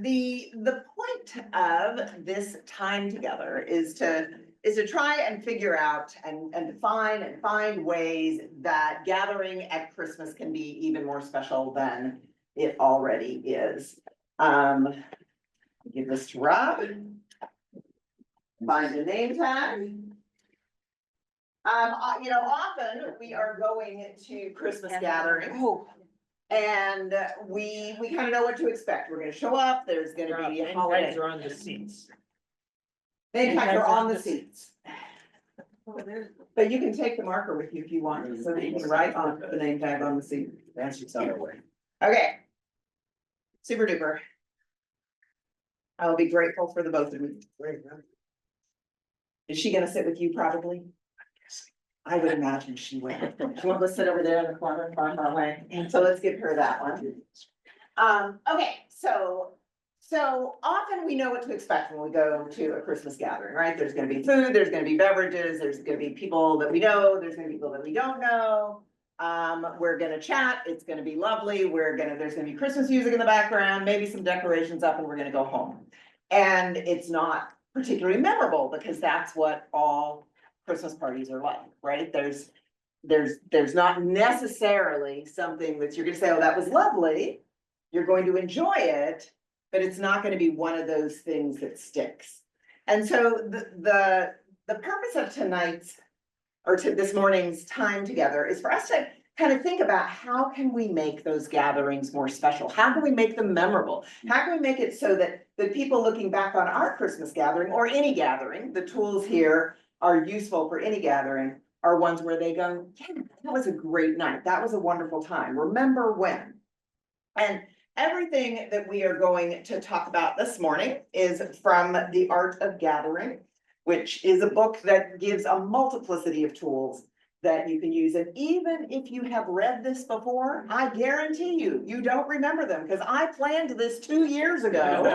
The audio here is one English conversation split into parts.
the point of this time together is to try and figure out and define and find ways that gathering at Christmas can be even more special than it already is. Give this to Rob. Find a name tag. Often we are going to Christmas gatherings. And we kind of know what to expect. We're gonna show up, there's gonna be a holiday. Tags are on the seats. Name tags are on the seats. But you can take the marker with you if you want, so that you can write on the name tag on the seat. That's just on our way. Okay. Super duper. I will be grateful for the both of you. Is she gonna sit with you probably? I would imagine she would. She wants to sit over there in the corner, far away. So let's give her that one. Okay, so often we know what to expect when we go to a Christmas gathering, right? There's gonna be food, there's gonna be beverages, there's gonna be people that we know, there's gonna be people that we don't know. We're gonna chat, it's gonna be lovely, there's gonna be Christmas music in the background, maybe some decorations up, and we're gonna go home. And it's not particularly memorable because that's what all Christmas parties are like, right? There's not necessarily something that you're gonna say, oh, that was lovely. You're going to enjoy it, but it's not gonna be one of those things that sticks. And so the purpose of this morning's time together is for us to kind of think about how can we make those gatherings more special? How can we make them memorable? How can we make it so that the people looking back on our Christmas gathering or any gathering, the tools here are useful for any gathering, are ones where they go, yeah, that was a great night. That was a wonderful time. Remember when? And everything that we are going to talk about this morning is from The Art of Gathering, which is a book that gives a multiplicity of tools that you can use. And even if you have read this before, I guarantee you don't remember them because I planned this 2 years ago.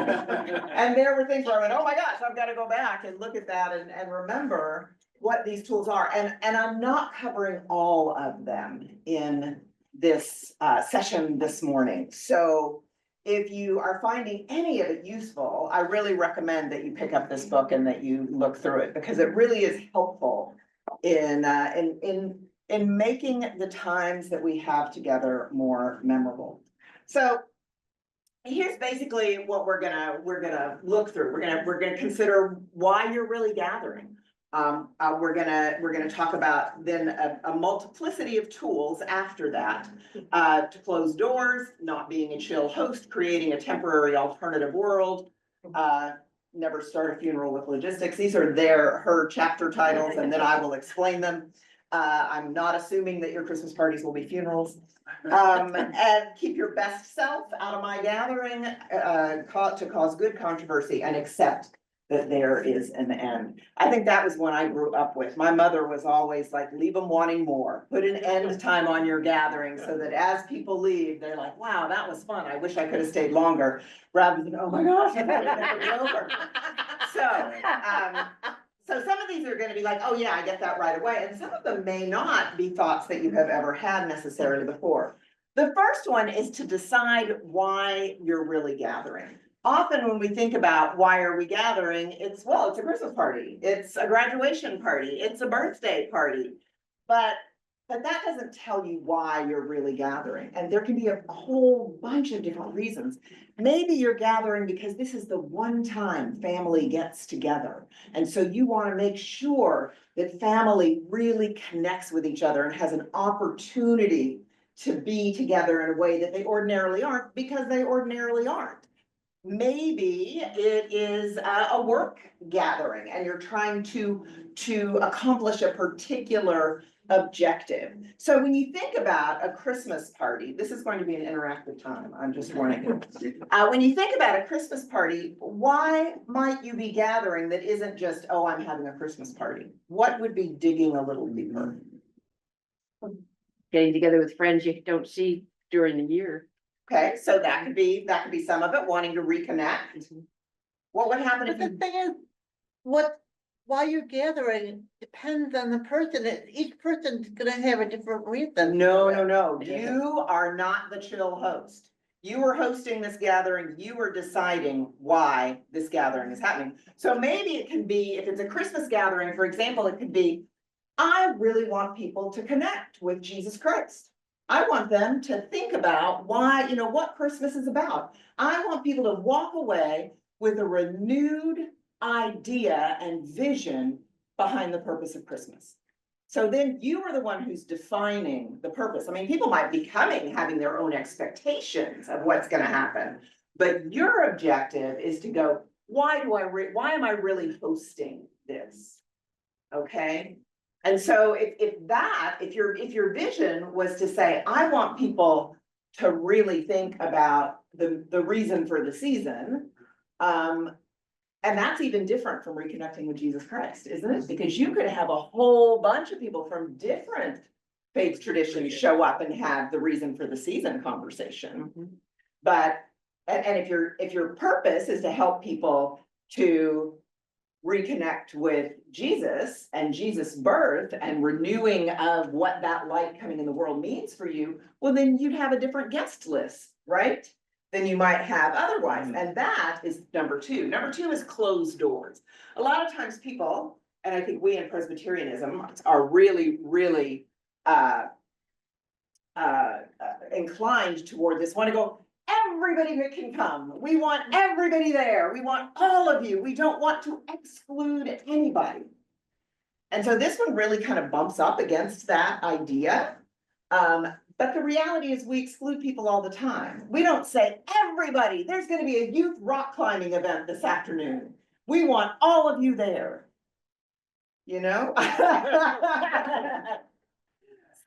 And there were things where I went, oh my gosh, I've got to go back and look at that and remember what these tools are. And I'm not covering all of them in this session this morning. So if you are finding any of it useful, I really recommend that you pick up this book and that you look through it because it really is helpful in making the times that we have together more memorable. So here's basically what we're gonna look through. We're gonna consider why you're really gathering. We're gonna talk about then a multiplicity of tools after that to close doors, not being a chill host, creating a temporary alternative world, never start a funeral with logistics. These are her chapter titles, and then I will explain them. I'm not assuming that your Christmas parties will be funerals. And keep your best self out of my gathering, to cause good controversy and accept that there is an end. I think that was one I grew up with. My mother was always like, leave them wanting more. Put an end time on your gathering so that as people leave, they're like, wow, that was fun. I wish I could have stayed longer, rather than, oh my gosh, I thought it would never be over. So some of these are gonna be like, oh yeah, I get that right away. And some of them may not be thoughts that you have ever had necessarily before. The first one is to decide why you're really gathering. Often when we think about why are we gathering, it's a Christmas party, it's a graduation party, it's a birthday party. But that doesn't tell you why you're really gathering. And there can be a whole bunch of different reasons. Maybe you're gathering because this is the one time family gets together. And so you want to make sure that family really connects with each other and has an opportunity to be together in a way that they ordinarily aren't because they ordinarily aren't. Maybe it is a work gathering and you're trying to accomplish a particular objective. So when you think about a Christmas party, this is going to be an interactive time, I'm just warning you. When you think about a Christmas party, why might you be gathering that isn't just, oh, I'm having a Christmas party? What would be digging a little deeper? Getting together with friends you don't see during the year. Okay, so that could be some of it, wanting to reconnect. What would happen if But the thing is, why you're gathering depends on the person. Each person's gonna have a different reason. No, you are not the chill host. You were hosting this gathering, you were deciding why this gathering is happening. So maybe it can be, if it's a Christmas gathering, for example, it could be, I really want people to connect with Jesus Christ. I want them to think about why, what Christmas is about. I want people to walk away with a renewed idea and vision behind the purpose of Christmas. So then you are the one who's defining the purpose. I mean, people might be coming, having their own expectations of what's gonna happen. But your objective is to go, why am I really hosting this? Okay, and so if your vision was to say, I want people to really think about the reason for the season, and that's even different from reconnecting with Jesus Christ, isn't it? Because you could have a whole bunch of people from different faith traditions show up and have the reason for the season conversation. But, and if your purpose is to help people to reconnect with Jesus and Jesus' birth and renewing of what that light coming in the world means for you, well, then you'd have a different guest list, right? Than you might have otherwise. And that is number two. Number two is closed doors. A lot of times people, and I think we in Presbyterianism are really, really inclined toward this, want to go, everybody that can come. We want everybody there. We want all of you. We don't want to exclude anybody. And so this one really kind of bumps up against that idea. But the reality is we exclude people all the time. We don't say, everybody, there's going to be a youth rock climbing event this afternoon. We want all of you there.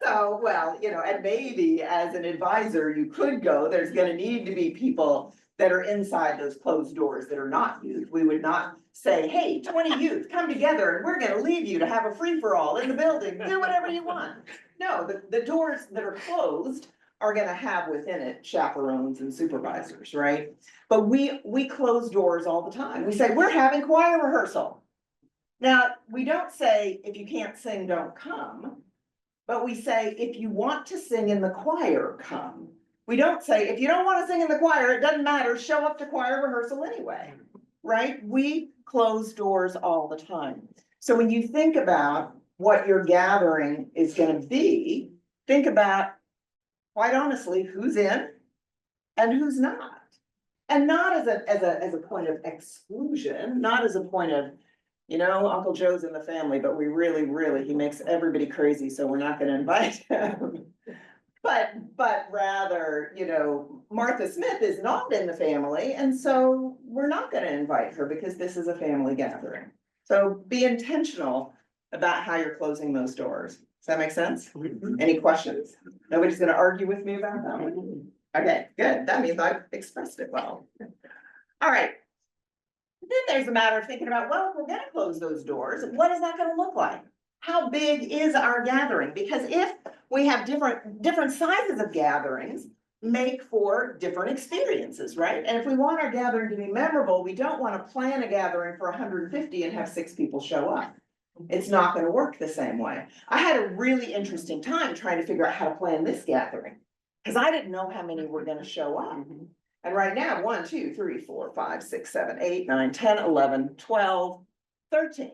So, well, and maybe as an advisor, you could go, there's going to need to be people that are inside those closed doors that are not youth. We would not say, hey, 20 youth, come together and we're going to leave you to have a free-for-all in the building, do whatever you want. No, the doors that are closed are going to have within it chaperones and supervisors, right? But we close doors all the time. We say, we're having choir rehearsal. Now, we don't say, if you can't sing, don't come. But we say, if you want to sing in the choir, come. We don't say, if you don't want to sing in the choir, it doesn't matter, show up to choir rehearsal anyway, right? We close doors all the time. So when you think about what your gathering is going to be, think about, quite honestly, who's in and who's not. And not as a point of exclusion, not as a point of, Uncle Joe's in the family, but we really, he makes everybody crazy, so we're not gonna invite him. But rather, Martha Smith is not in the family, and so we're not gonna invite her because this is a family gathering. So be intentional about how you're closing those doors. Does that make sense? Any questions? Nobody's gonna argue with me about that one? Okay, good. That means I've expressed it well. All right. Then there's a matter of thinking about, well, if we're gonna close those doors, what is that gonna look like? How big is our gathering? Because if we have different sizes of gatherings, make for different experiences, right? And if we want our gathering to be memorable, we don't want to plan a gathering for 150 and have 6 people show up. It's not gonna work the same way. I had a really interesting time trying to figure out how to plan this gathering, because I didn't know how many were gonna show up. And right now, 1, 2, 3, 4, 5, 6, 7, 8, 9, 10, 11, 12, 13.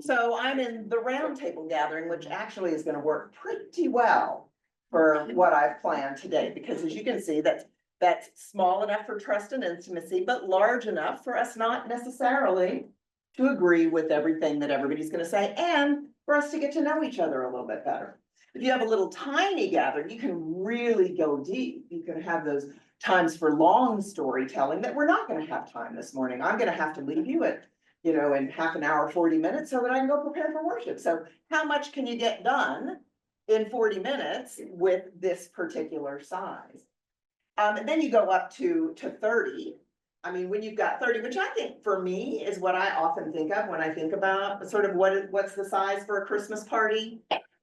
So I'm in the round table gathering, which actually is going to work pretty well for what I've planned today, because as you can see, that's small enough for trust and intimacy, but large enough for us not necessarily to agree with everything that everybody's going to say, and for us to get to know each other a little bit better. If you have a little tiny gathering, you can really go deep. You can have those times for long storytelling that we're not going to have time this morning. I'm going to have to leave you at, in half an hour, 40 minutes so that I can go prepare for worship. So how much can you get done in 40 minutes with this particular size? And then you go up to 30. I mean, when you've got 30, which I think for me is what I often think of when I think about sort of what's the size for a Christmas party.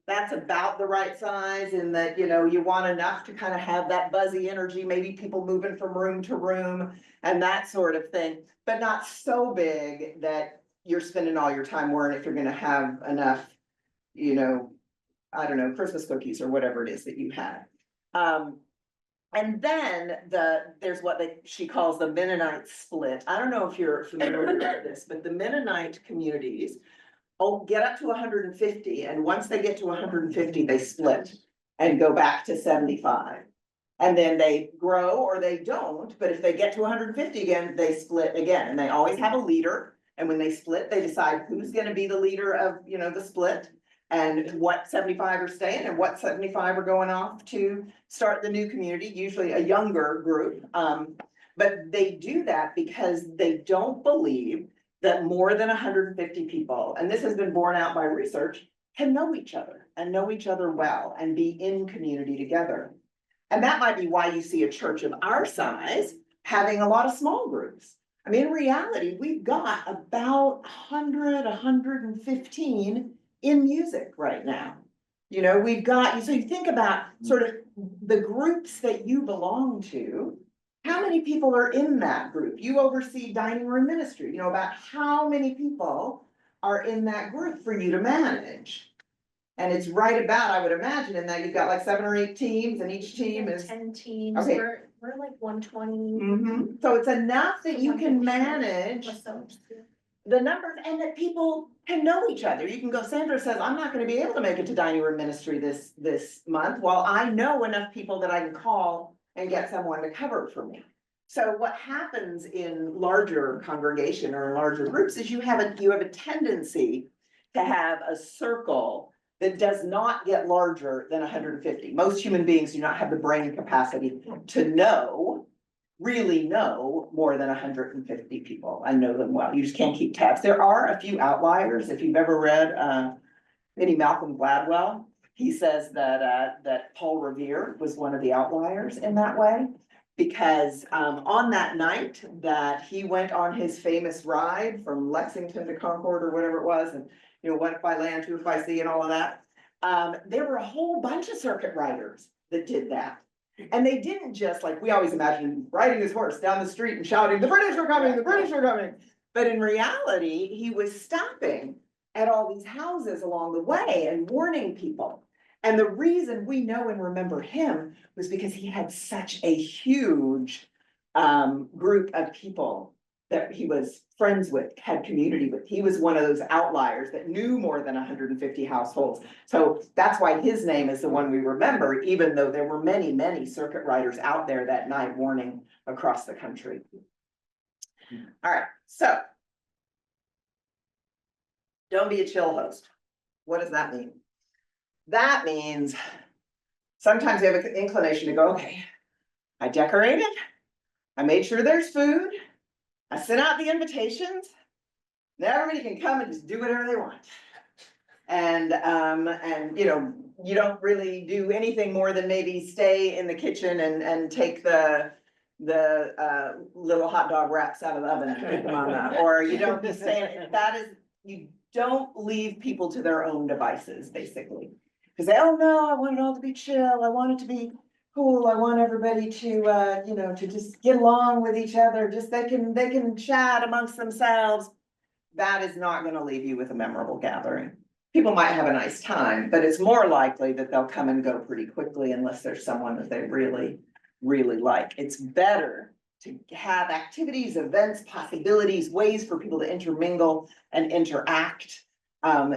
That's about the right size, in that, you want enough to kind of have that buzzy energy, maybe people moving from room to room and that sort of thing, but not so big that you're spending all your time worrying if you're going to have enough, I don't know, Christmas cookies or whatever it is that you had. And then there's what she calls the Mennonite split. I don't know if you're familiar with this, but the Mennonite communities get up to 150, and once they get to 150, they split and go back to 75. And then they grow or they don't, but if they get to 150 again, they split again, and they always have a leader. And when they split, they decide who's gonna be the leader of, the split, and what 75 are staying and what 75 are going off to start the new community, usually a younger group. But they do that because they don't believe that more than 150 people, and this has been borne out by research, can know each other and know each other well and be in community together. And that might be why you see a church of our size having a lot of small groups. I mean, in reality, we've got about 100, 115 in music right now. We've got, so you think about sort of the groups that you belong to, how many people are in that group? You oversee dining room ministry, about how many people are in that group for you to manage. And it's right about, I would imagine, in that you've got like 7 or 8 teams, and each team is 10 teams, Okay. we're like 120. So it's enough that you can 150 manage or so. the numbers and that people can know each other. You can go, Sandra says, I'm not gonna be able to make it to dining room ministry this month. Well, I know enough people that I can call and get someone to cover for me. So what happens in larger congregation or in larger groups is you have a tendency to have a circle that does not get larger than 150. Most human beings do not have the brain capacity to really know more than 150 people and know them well. You just can't keep tabs. There are a few outliers. If you've ever read any Malcolm Gladwell, he says that Paul Revere was one of the outliers in that way. Because on that night that he went on his famous ride from Lexington to Concord or whatever it was, and what by land, two by sea and all of that, there were a whole bunch of circuit riders that did that. And they didn't just, like we always imagine, riding his horse down the street and shouting, the British are coming, the British are coming. But in reality, he was stopping at all these houses along the way and warning people. And the reason we know and remember him was because he had such a huge group of people that he was friends with, had community with. He was one of those outliers that knew more than 150 households. So that's why his name is the one we remember, even though there were many, many circuit riders out there that night warning across the country. All right, so don't be a chill host. What does that mean? That means sometimes you have an inclination to go, okay, I decorated, I made sure there's food, I sent out the invitations, now everybody can come and just do whatever they want. And you don't really do anything more than maybe stay in the kitchen and take the little hot dog wraps out of the oven and put them on that, or you don't just say, you don't leave people to their own devices, basically. Because they, oh no, I want it all to be chill, I want it to be cool, I want everybody to to just get along with each other, just they can chat amongst themselves. That is not gonna leave you with a memorable gathering. People might have a nice time, but it's more likely that they'll come and go pretty quickly unless there's someone that they really, really like. It's better to have activities, events, possibilities, ways for people to intermingle and interact.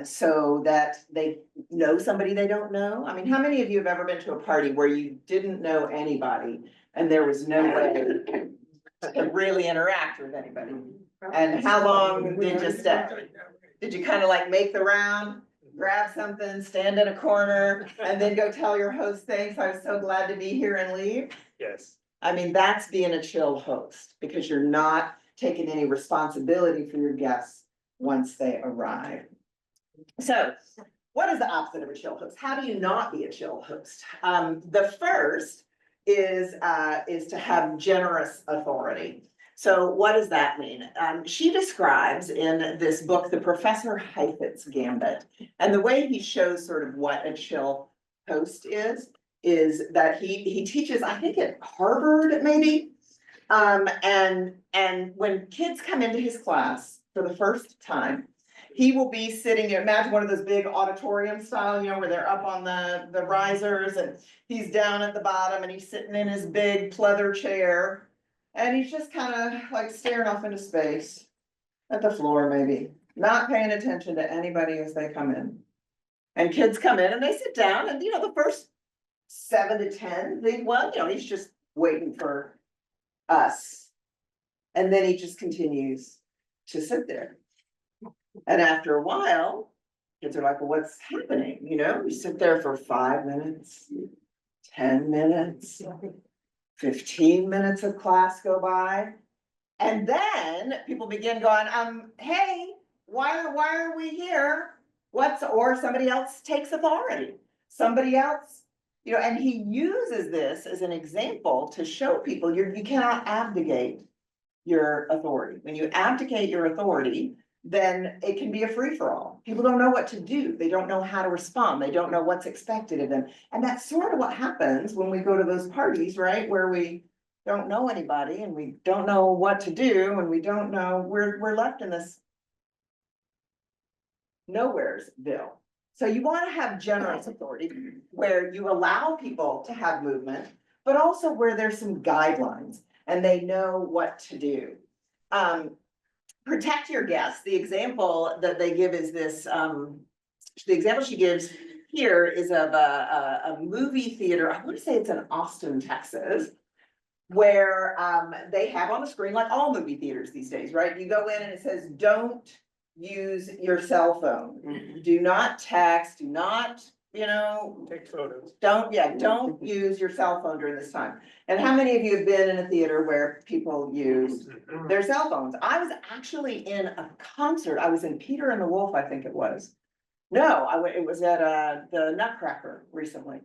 So that they know somebody they don't know. I mean, how many of you have ever been to a party where you didn't know anybody and there was no way to really interact with anybody? And how long did you stay? Did you kind of like make the round, grab something, stand in a corner, and then go tell your host, thanks, I was so glad to be here, and leave? Yes. I mean, that's being a chill host, because you're not taking any responsibility for your guests once they arrive. So what is the opposite of a chill host? How do you not be a chill host? The first is to have generous authority. So what does that mean? She describes in this book, the Professor Heifetz's Gambit, and the way he shows sort of what a chill host is that he teaches, I think at Harvard maybe, and when kids come into his class for the first time, he will be sitting, imagine one of those big auditorium style, you know, where they're up on the risers and he's down at the bottom and he's sitting in his big pleather chair. And he's just kind of like staring off into space at the floor maybe, not paying attention to anybody as they come in. And kids come in and they sit down and, you know, the first 7 to 10, well, you know, he's just waiting for us. And then he just continues to sit there. And after a while, kids are like, well, what's happening? You know, we sit there for 5 minutes, 10 minutes, 15 minutes of class go by. And then people begin going, hey, why are we here? Or somebody else takes authority. Somebody else, you know, and he uses this as an example to show people you cannot abdicate your authority. When you abdicate your authority, then it can be a free-for-all. People don't know what to do. They don't know how to respond. They don't know what's expected of them. And that's sort of what happens when we go to those parties, right? Where we don't know anybody and we don't know what to do and we don't know, we're left in this nowheresville. So you want to have generous authority where you allow people to have movement, but also where there's some guidelines and they know what to do. Protect your guests. The example that they give is this, the example she gives here is of a movie theater. I want to say it's in Austin, Texas, where they have on the screen, like all movie theaters these days, right? You go in and it says, don't use your cell phone. Do not text, do not, you know, Take photos. don't use your cell phone during this time. And how many of you have been in a theater where people use their cell phones? I was actually in a concert. I was in Peter and the Wolf, I think it was. No, it was at the Nutcracker recently.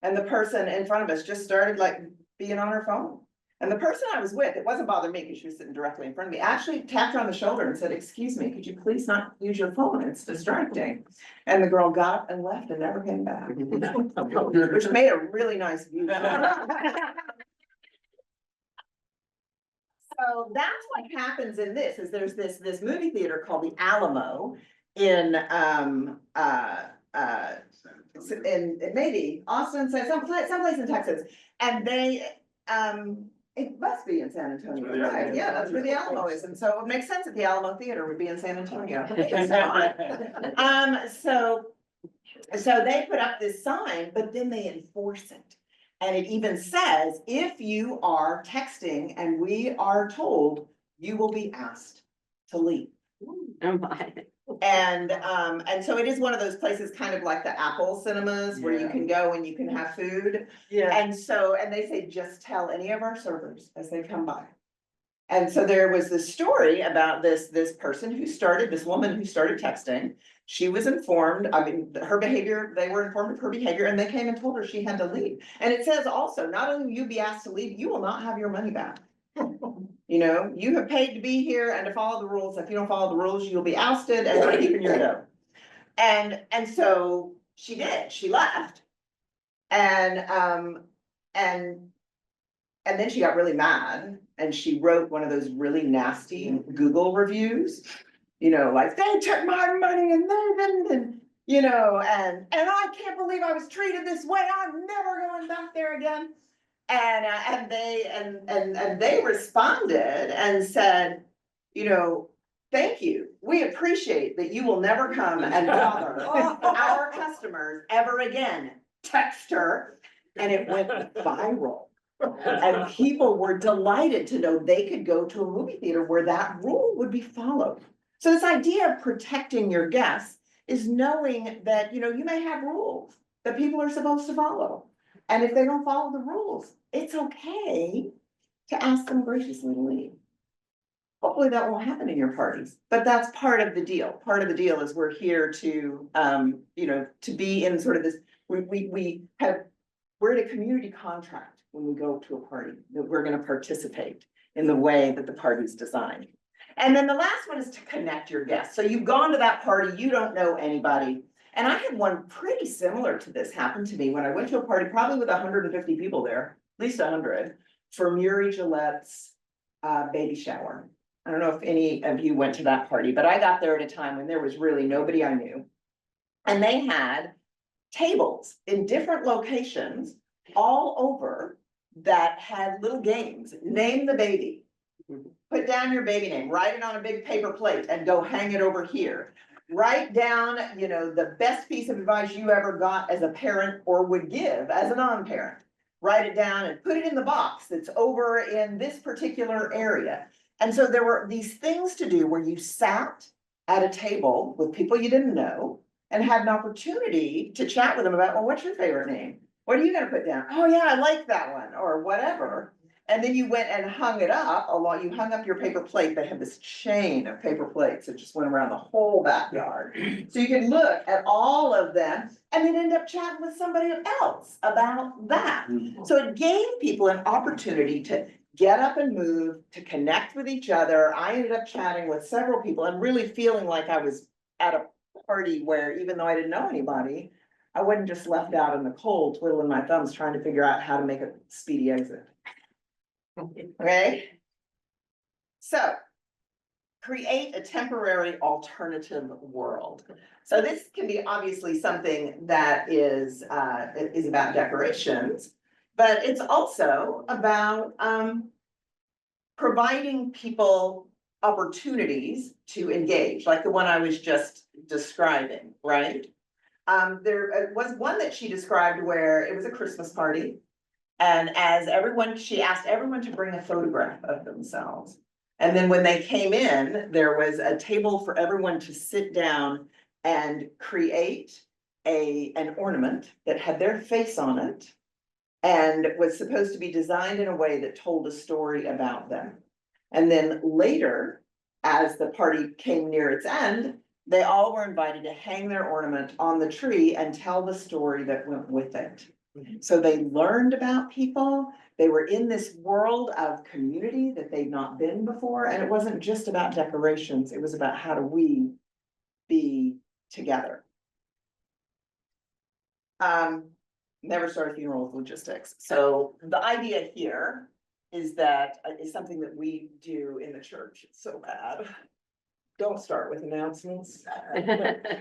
And the person in front of us just started like being on her phone. And the person I was with, it wasn't bothering me because she was sitting directly in front of me, actually tapped her on the shoulder and said, excuse me, could you please not use your phone? It's distracting. And the girl got up and left and never came back, which made a really nice view. So that's what happens in this, is there's this movie theater called the Alamo in maybe Austin, someplace in Texas. And they, it must be in San Antonio, right? Yeah, that's where the Alamo is. And so it makes sense that the Alamo Theater would be in San Antonio. It's not. So they put up this sign, but then they enforce it. And it even says, if you are texting and we are told, you will be asked to leave. Oh my. And so it is one of those places kind of like the Apple cinemas where you can go and you can have food. Yeah. And they say, just tell any of our servers as they come by. And so there was this story about this woman who started texting. She was informed, I mean, her behavior, they were informed of her behavior and they came and told her she had to leave. And it says also, not only will you be asked to leave, you will not have your money back. You know, you have paid to be here and to follow the rules. If you don't follow the rules, you'll be ousted and you're keeping your dough. And so she did, she left. And then she got really mad and she wrote one of those really nasty Google reviews, you know, like they took my money and they didn't, and you know, and I can't believe I was treated this way. I'm never going back there again. And they responded and said, you know, thank you. We appreciate that you will never come and bother our customers ever again. Text her. And it went viral. And people were delighted to know they could go to a movie theater where that rule would be followed. So this idea of protecting your guests is knowing that, you know, you may have rules that people are supposed to follow. And if they don't follow the rules, it's okay to ask them graciously to leave. Hopefully that won't happen in your parties, but that's part of the deal. Part of the deal is we're here to, you know, to be in sort of this, we're in a community contract when we go to a party that we're going to participate in the way that the party's designed. And then the last one is to connect your guests. So you've gone to that party, you don't know anybody. And I had one pretty similar to this happen to me when I went to a party, probably with 150 people there, at least 100, for Murray Gillette's baby shower. I don't know if any of you went to that party, but I got there at a time when there was really nobody I knew. And they had tables in different locations all over that had little games. Name the baby. Put down your baby name, write it on a big paper plate and go hang it over here. Write down, the best piece of advice you ever got as a parent or would give as a non-parent. Write it down and put it in the box that's over in this particular area. And so there were these things to do where you sat at a table with people you didn't know and had an opportunity to chat with them about, well, what's your favorite name? What are you gonna put down? Oh yeah, I like that one, or whatever. And then you went and hung it up you hung up your paper plate. They had this chain of paper plates that just went around the whole backyard. So you could look at all of them and then end up chatting with somebody else about that. So it gave people an opportunity to get up and move, to connect with each other. I ended up chatting with several people and really feeling like I was at a party where even though I didn't know anybody, I wasn't just left out in the cold twiddling my thumbs trying to figure out how to make a speedy exit. Okay? So, create a temporary alternative world. So this can be obviously something that is about decorations, but it's also about providing people opportunities to engage, like the one I was just describing, right? There was one that she described where it was a Christmas party. And she asked everyone to bring a photograph of themselves. And then when they came in, there was a table for everyone to sit down and create an ornament that had their face on it. And was supposed to be designed in a way that told a story about them. And then later, as the party came near its end, they all were invited to hang their ornament on the tree and tell the story that went with it. So they learned about people, they were in this world of community that they'd not been before, and it wasn't just about decorations, it was about how do we be together. Never start a funeral with logistics. So the idea here is something that we do in the church. It's so bad. Don't start with announcements.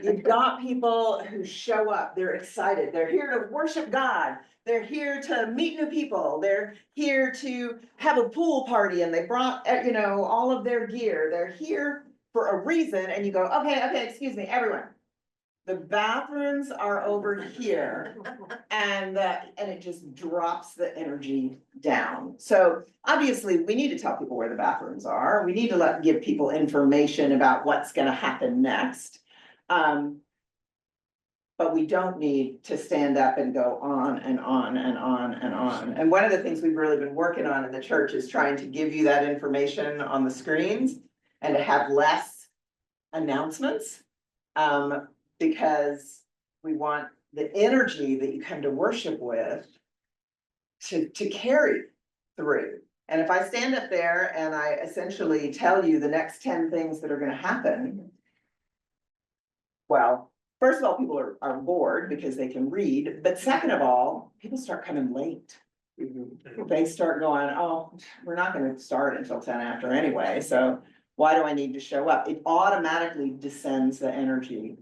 You've got people who show up, they're excited, they're here to worship God. They're here to meet new people. They're here to have a pool party and they brought, all of their gear. They're here for a reason and you go, okay, excuse me, everyone. The bathrooms are over here and it just drops the energy down. So obviously we need to tell people where the bathrooms are. We need to give people information about what's gonna happen next. But we don't need to stand up and go on and on and on and on. And one of the things we've really been working on in the church is trying to give you that information on the screens and to have less announcements. Because we want the energy that you come to worship with to carry through. And if I stand up there and I essentially tell you the next 10 things that are gonna happen, well, first of all, people are bored because they can read, but second of all, people start coming late. They start going, oh, we're not gonna start until 10 after anyway, so why do I need to show up? It automatically descends the energy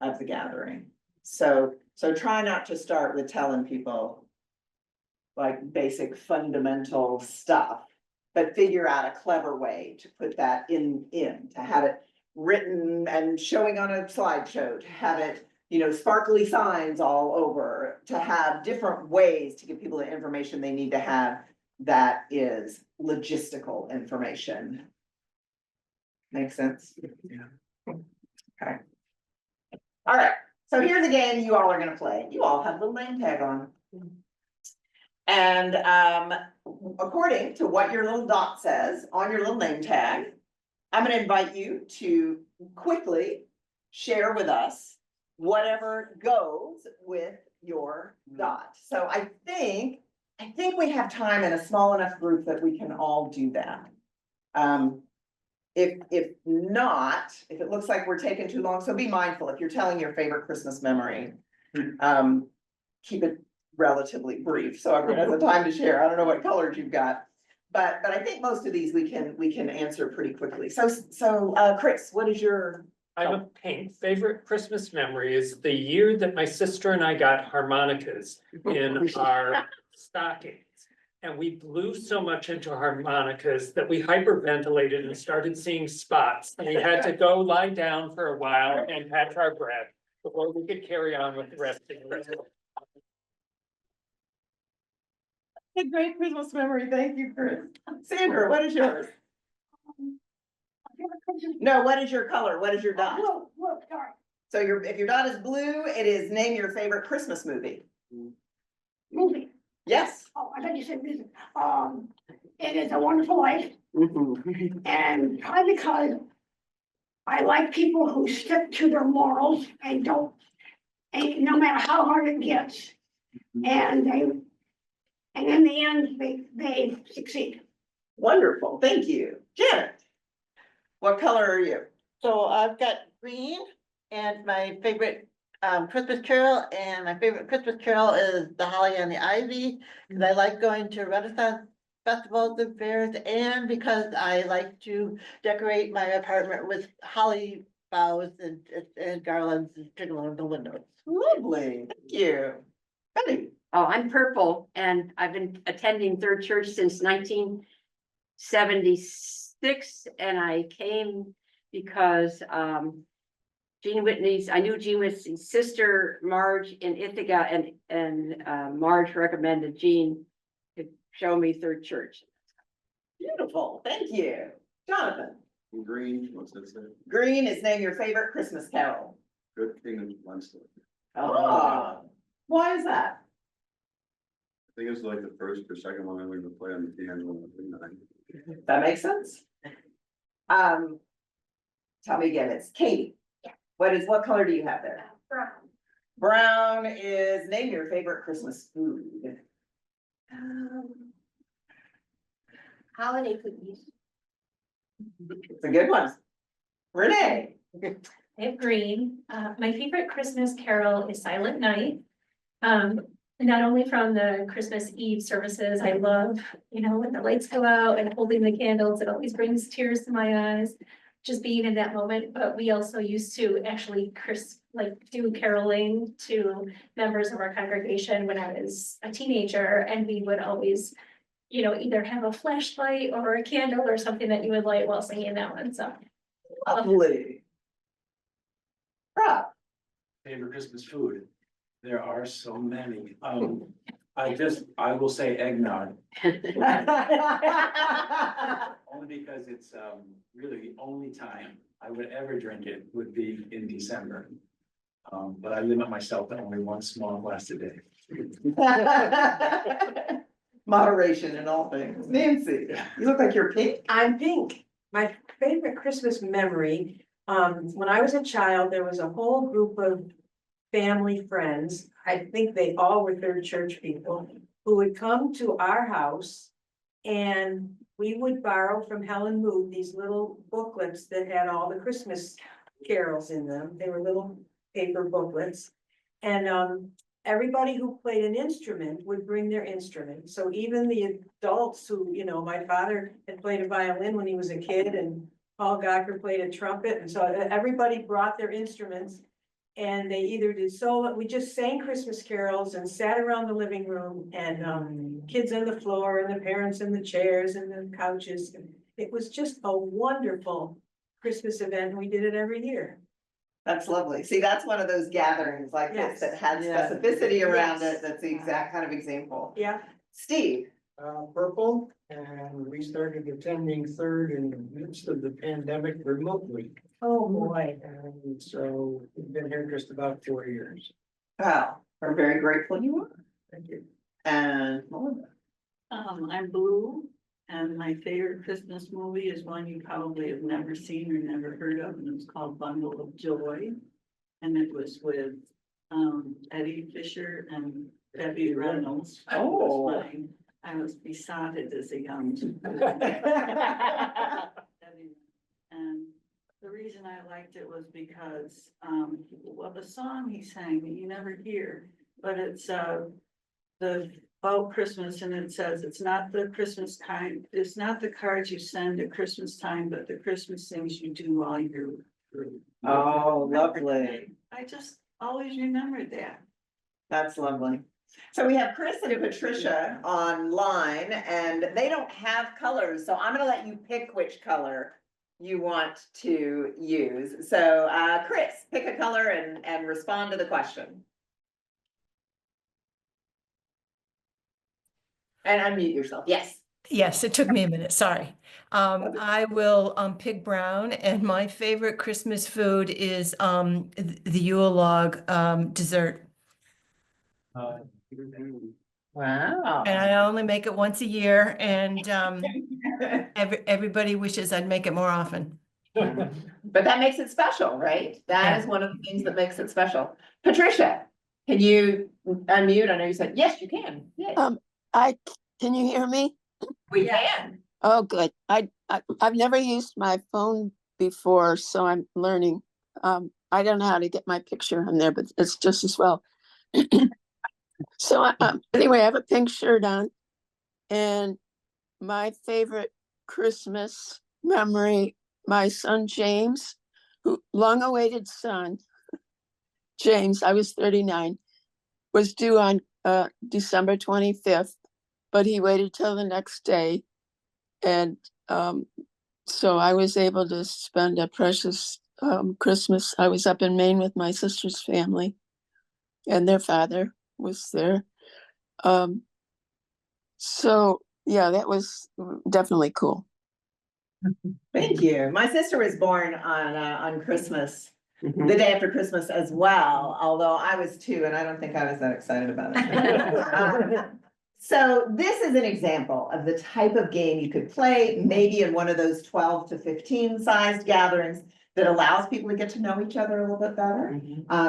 of the gathering. So try not to start with telling people like basic fundamental stuff, but figure out a clever way to put that in, to have it written and showing on a slideshow, to have it, sparkly signs all over, to have different ways to give people the information they need to have that is logistical information. Make sense? Yeah. Okay. All right, so here's a game you all are gonna play. You all have a little name tag on. And according to what your little dot says on your little name tag, I'm gonna invite you to quickly share with us whatever goes with your dot. So I think we have time in a small enough group that we can all do that. If not, if it looks like we're taking too long, so be mindful, if you're telling your favorite Christmas memory, keep it relatively brief, so everyone has the time to share. I don't know what colors you've got. but I think most of these we can answer pretty quickly. So, Chris, what is your? I'm a pink. Favorite Christmas memory is the year that my sister and I got harmonicas in our stockings. And we blew so much into harmonicas that we hyperventilated and started seeing spots. And we had to go lie down for a while and catch our breath before we could carry on with the rest of the Christmas. A great Christmas memory, thank you, Chris. Sandra, what is yours? No, what is your color? What is your dot? Sorry. So if your dot is blue, it is name your favorite Christmas movie. Movie. Yes. Oh, I thought you said music. It is A Wonderful Life, and probably because I like people who stick to their morals and don't, and no matter how hard it gets, and in the end, they succeed. Wonderful, thank you. Janet, what color are you? So I've got green and my favorite Christmas carol, and my favorite Christmas carol is The Holly and the Ivy. Cause I like going to Renaissance festivals and fairs, and because I like to decorate my apartment with holly boughs and garlands and trickle on the windows. Lovely, thank you. Betty, Oh, I'm purple and I've been attending Third Church since 1976, and I came because I knew Jean Whitney's sister Marge in Ithaca, and Marge recommended Jean to show me Third Church. beautiful, thank you. Jonathan, Green, what's that say? green is name your favorite Christmas carol. Good King of Munster. Oh, why is that? I think it's like the first or second one I learned to play on the piano. That makes sense. Tell me again, it's Katie. Yeah. What color do you have there? Brown. Brown is name your favorite Christmas food. Holiday cookies. It's a good one. Renee, I have green. My favorite Christmas carol is Silent Night. Not only from the Christmas Eve services, I love, when the lights go out and holding the candles, it always brings tears to my eyes. Just being in that moment, but we also used to actually do caroling to members of our congregation when I was a teenager, and we would always, either have a flashlight or a candle or something that you would light while singing that one, so. lovely. Rob, Favorite Christmas food? There are so many. I will say eggnog, only because it's really the only time I would ever drink it would be in December. But I limit myself to only one small glass a day. moderation in all things. Nancy, you look like you're pink. I'm pink. My favorite Christmas memory, when I was a child, there was a whole group of family friends. I think they all were Third Church people who would come to our house, and we would borrow from Helen Mood these little booklets that had all the Christmas carols in them. They were little paper booklets. And everybody who played an instrument would bring their instrument. So even the adults who, my father had played a violin when he was a kid, and Paul Gawker played a trumpet. And so everybody brought their instruments, and they either did solo, we just sang Christmas carols and sat around the living room, and kids on the floor and the parents in the chairs and the couches. It was just a wonderful Christmas event. We did it every year. That's lovely. See, that's one of those gatherings like this Yes. that had Yeah. specificity around Yes. it. That's the exact kind of example. Yeah. Steve, Purple, and we started attending Third in the midst of the pandemic remotely. Oh, boy. And so we've been here just about 4 years. wow, we're very grateful you are. Thank you. And Melinda. I'm blue, and my favorite Christmas movie is one you probably have never seen or never heard of, and it's called Bundle of Joy. And it was with Eddie Fisher and Debbie Reynolds. Oh. I was besotted as a young. And the reason I liked it was because, the song he sang that you never hear, but it's the about Christmas and it says, it's not the Christmas time, it's not the cards you send at Christmas time, but the Christmas things you do while you're through. Oh, lovely. I just always remembered that. That's lovely. So we have Chris and Patricia online and they don't have colors, so I'm gonna let you pick which color you want to use. So, Chris, pick a color and respond to the question. And unmute yourself, yes. Yes, it took me a minute, sorry. I will pick brown, and my favorite Christmas food is the Yule log dessert. Wow. And I only make it once a year, and everybody wishes I'd make it more often. But that makes it special, right? That is one of the things that makes it special. Patricia, can you unmute? I know you said, yes, you can. Yes. Can you hear me? We can. Oh, good. I've never used my phone before, so I'm learning. I don't know how to get my picture on there, but it's just as well. So anyway, I have a pink shirt on, and my favorite Christmas memory, my son James, who long-awaited son, James, I was 39, was due on December 25th, but he waited till the next day. And so I was able to spend a precious Christmas. I was up in Maine with my sister's family, and their father was there. So yeah, that was definitely cool. Thank you. My sister was born on Christmas, the day after Christmas as well, although I was 2 and I don't think I was that excited about it. So this is an example of the type of game you could play, maybe in one of those 12 to 15 sized gatherings that allows people to get to know each other a little bit better.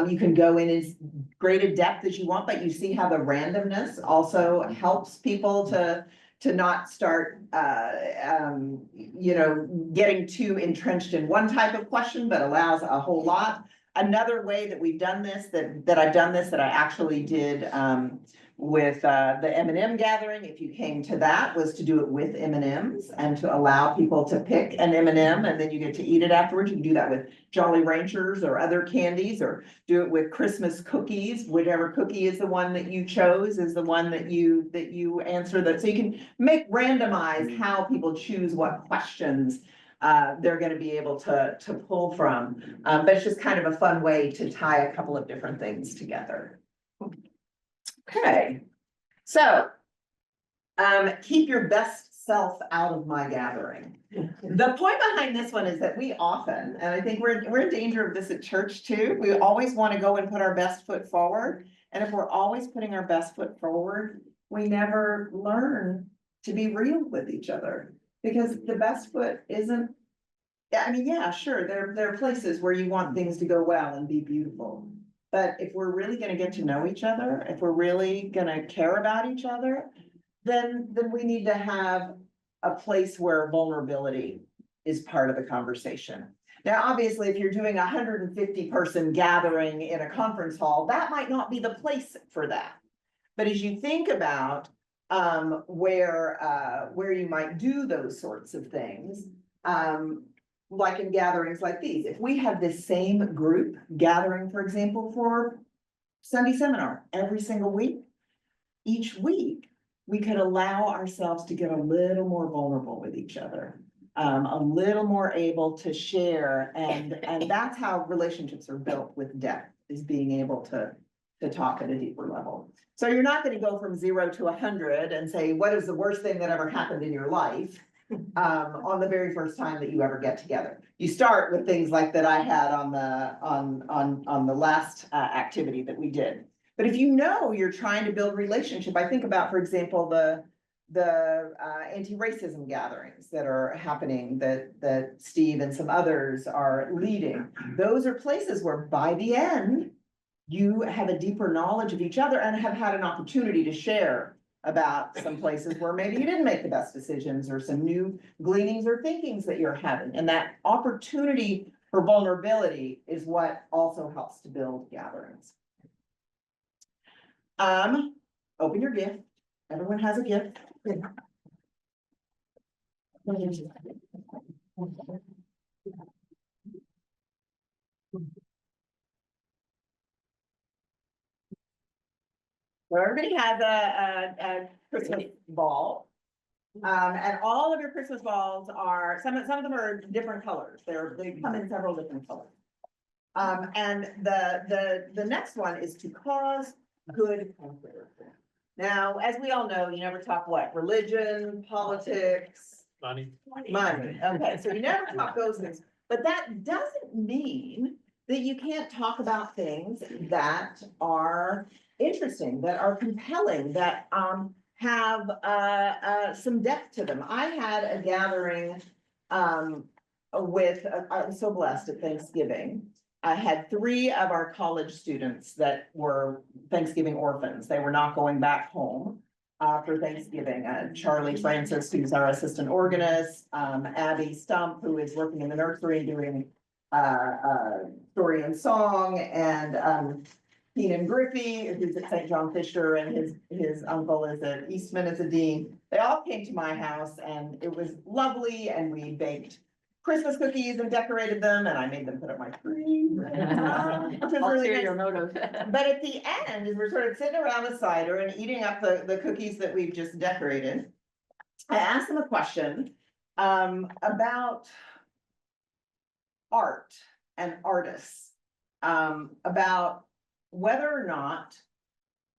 You can go in as great a depth as you want, but you see how the randomness also helps people to not start, getting too entrenched in one type of question, but allows a whole lot. Another way that we've done this, that I actually did, with the M&M gathering, if you came to that, was to do it with M&Ms and to allow people to pick an M&M and then you get to eat it afterwards. You can do that with Jolly Ranchers or other candies, or do it with Christmas cookies. Whichever cookie is the one that you chose is the one that you answer that. So you can randomize how people choose what questions they're going to be able to pull from. But it's just kind of a fun way to tie a couple of different things together. Okay, so keep your best self out of my gathering. The point behind this one is that we often, and I think we're in danger of this at church too, we always want to go and put our best foot forward. And if we're always putting our best foot forward, we never learn to be real with each other, because the best foot isn't, I mean, yeah, sure, there are places where you want things to go well and be beautiful. But if we're really gonna get to know each other, if we're really gonna care about each other, then we need to have a place where vulnerability is part of the conversation. Now, obviously, if you're doing 150 person gathering in a conference hall, that might not be the place for that. But as you think about where you might do those sorts of things, like in gatherings like these, if we have this same group gathering, for example, for Sunday seminar every single week, each week, we could allow ourselves to get a little more vulnerable with each other, a little more able to share. And that's how relationships are built with depth, is being able to talk at a deeper level. So you're not going to go from 0 to 100 and say, what is the worst thing that ever happened in your life? On the very first time that you ever get together. You start with things like that I had on the last activity that we did. But if you know you're trying to build relationship, I think about, for example, the anti-racism gatherings that are happening that Steve and some others are leading. Those are places where by the end, you have a deeper knowledge of each other and have had an opportunity to share about some places where maybe you didn't make the best decisions, or some new gleanings or thinkings that you're having. And that opportunity for vulnerability is what also helps to build gatherings. Open your gift, Everyone has a gift. So everybody has a Christmas ball. And all of your Christmas balls are, some of them are different colors. They come in several different colors. And the next one is to cause good. Now, as we all know, you never talk what? Religion, politics, Money. money. Okay, so you never talk those things, but that doesn't mean that you can't talk about things that are interesting, that are compelling, that have some depth to them. I had a gathering with, I was so blessed at Thanksgiving. I had 3 of our college students that were Thanksgiving orphans. They were not going back home for Thanksgiving. Charlie Francis, who's our assistant organist, Abby Stump, who is working in the nursery doing story and song, and Keenan Griffey, who's at St. John Fisher, and his uncle is at Eastman as a dean. They all came to my house and it was lovely, and we baked Christmas cookies and decorated them, and I made them put up my tree. Which was really nice. motive. But at the end, as we're sort of sitting around the cider and eating up the cookies that we've just decorated, I asked them a question about art and artists, about whether or not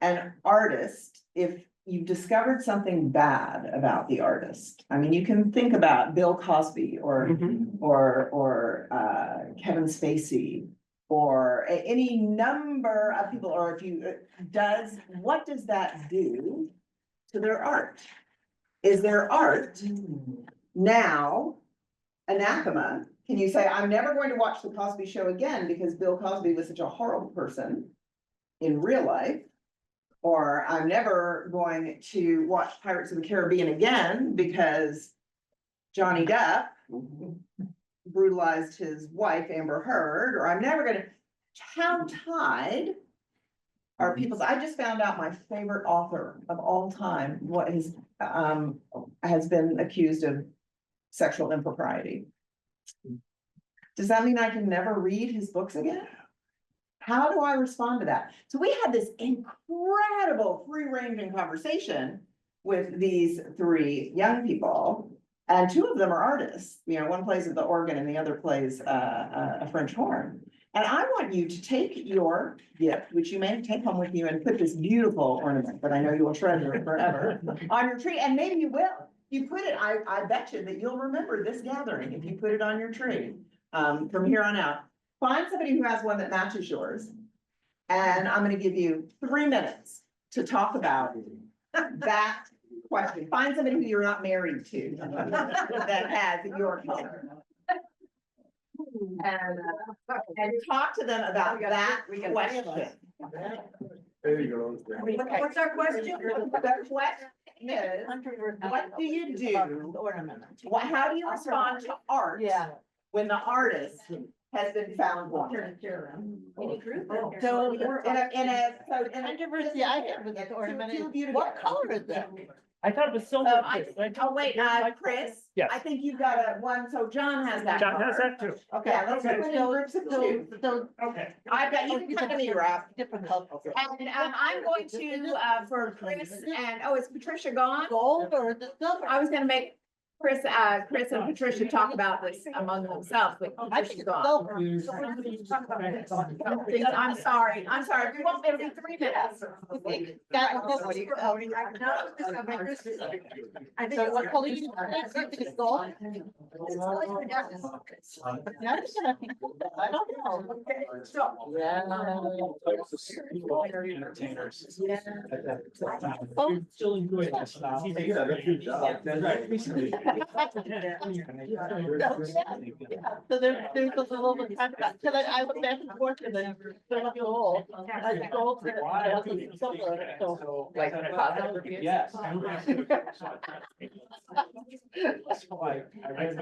an artist, if you've discovered something bad about the artist. I mean, you can think about Bill Cosby or Kevin Spacey or any number of people, or if you what does that do to their art? Is their art now anathema? Can you say, I'm never going to watch the Cosby Show again because Bill Cosby was such a horrible person in real life? Or I'm never going to watch Pirates of the Caribbean again because Johnny Depp brutalized his wife, Amber Heard, or I'm never gonna, how tied are people's, I just found out my favorite author of all time, what has been accused of sexual impropriety. Does that mean I can never read his books again? How do I respond to that? So we had this incredible free-ranging conversation with these 3 young people, and 2 of them are artists. You know, one plays at the organ and the other plays a French horn. And I want you to take your gift, which you may take home with you, and put this beautiful ornament that I know you will treasure forever on your tree, and maybe you will. You put it, I bet you that you'll remember this gathering if you put it on your tree from here on out. Find somebody who has one that matches yours. And I'm gonna give you 3 minutes to talk about that question. Find somebody who you're not married to that has your color. And talk to them about that question. There you go. What's our question? The question is, what do you do? How do you respond to art? When the artist has been found wanting. So Controversy I have with the ornament is, what color is that? I thought it was so. Oh, wait, Chris? Yes. I think you've got one, so John has that. John has card. that too. Okay, let's do it in groups of 2. Okay. I've got, you can come to me, Rob. Different color. And I'm going to, for Chris and, oh, is Patricia gone? Gold or the silver? I was gonna make Chris and Patricia talk about this among themselves, but I think Patricia's it's gone. silver. I'm sorry, we won't, it'll be 3 minutes. So what color you think it's gold? I don't know. Entertainers. Still enjoy this. Yeah, that's your job. That's right. So there's a little bit of time, because I went back and forth with them, they're gold. Gold, silver, so. Like a positive. Yes. That's why I read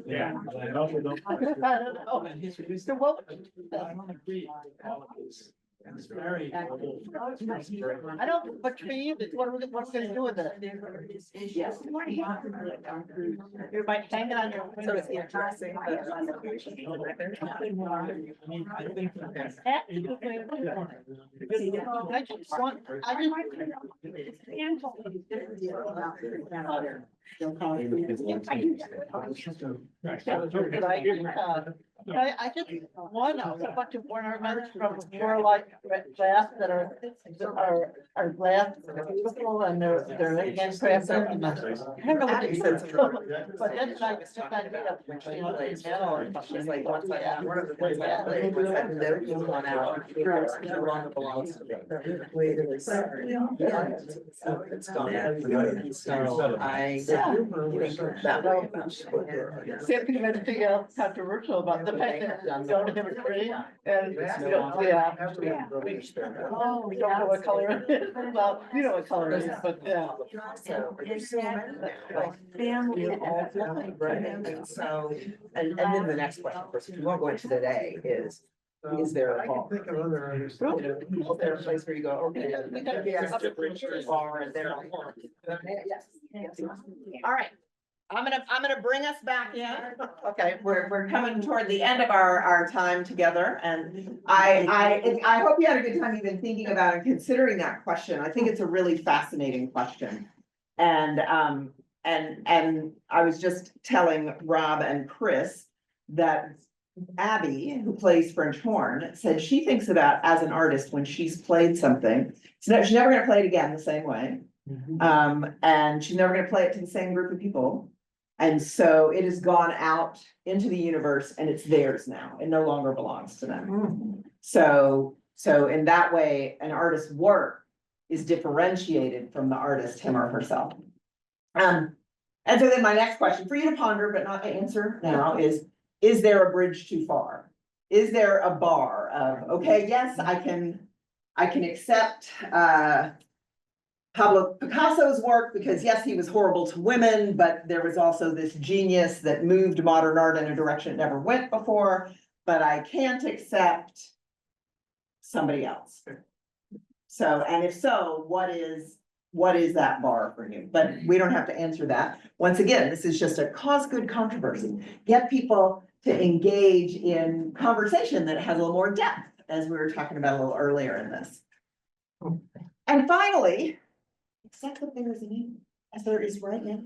yeah. I don't know. So what would you say? I don't agree. It's very. I don't, but for you, what are we gonna do with it? Yes. You might hang it on your. So it's interesting. I just want, I just want a bunch of ornaments from more like glass that are glass, beautiful, and they're handcrafted. And I don't know what they said, but that's like, it's just not made up, you know, like metal or something. She's like, once I have one of the things I have, like, once that note is gone out, it no longer belongs to me. So it's gone. So I think that way about it. Can't think of anything else controversial about the fact that you don't have a tree and, you know, yeah. Oh, we don't know what color it is. Well, you know what color it is, but yeah. Family. So, and then the next question, of course, we won't go into today, is there a bar? Is there a place where you go, okay, we gotta be a bar and there. Yes. All right. I'm gonna bring us back in. Okay, we're coming toward the end of our time together, and I hope you had a good time even thinking about and considering that question. I think it's a really fascinating question. And I was just telling Rob and Chris that Abby, who plays French horn, said she thinks about as an artist when she's played something, she's never gonna play it again the same way. And she's never gonna play it to the same group of people. And so it has gone out into the universe and it's theirs now. It no longer belongs to them. So in that way, an artist's work is differentiated from the artist, him or herself. And so then my next question for you to ponder, but not to answer now, is there a bridge too far? Is there a bar of, okay, yes, I can accept, Pablo Picasso's work, because yes, he was horrible to women, but there was also this genius that moved modern art in a direction it never went before, but I can't accept somebody else. So, and if so, what is that bar for you? But we don't have to answer that. Once again, this is just a cause good controversy. Get people to engage in conversation that has a little more depth, as we were talking about a little earlier in this. And finally, accept that there is an evil, as there is right now.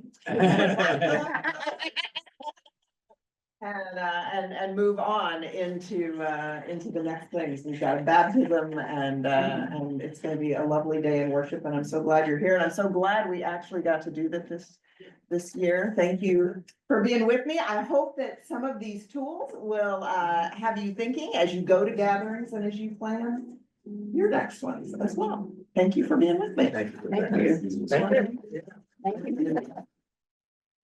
And move on into the next things. We've got a baptism and it's gonna be a lovely day in worship, and I'm so glad you're here, and I'm so glad we actually got to do that this year. Thank you for being with me. I hope that some of these tools will have you thinking as you go to gatherings and as you plan your next ones as well. Thank you for being with me. Thank you. Thank you. Thank you. Thank you.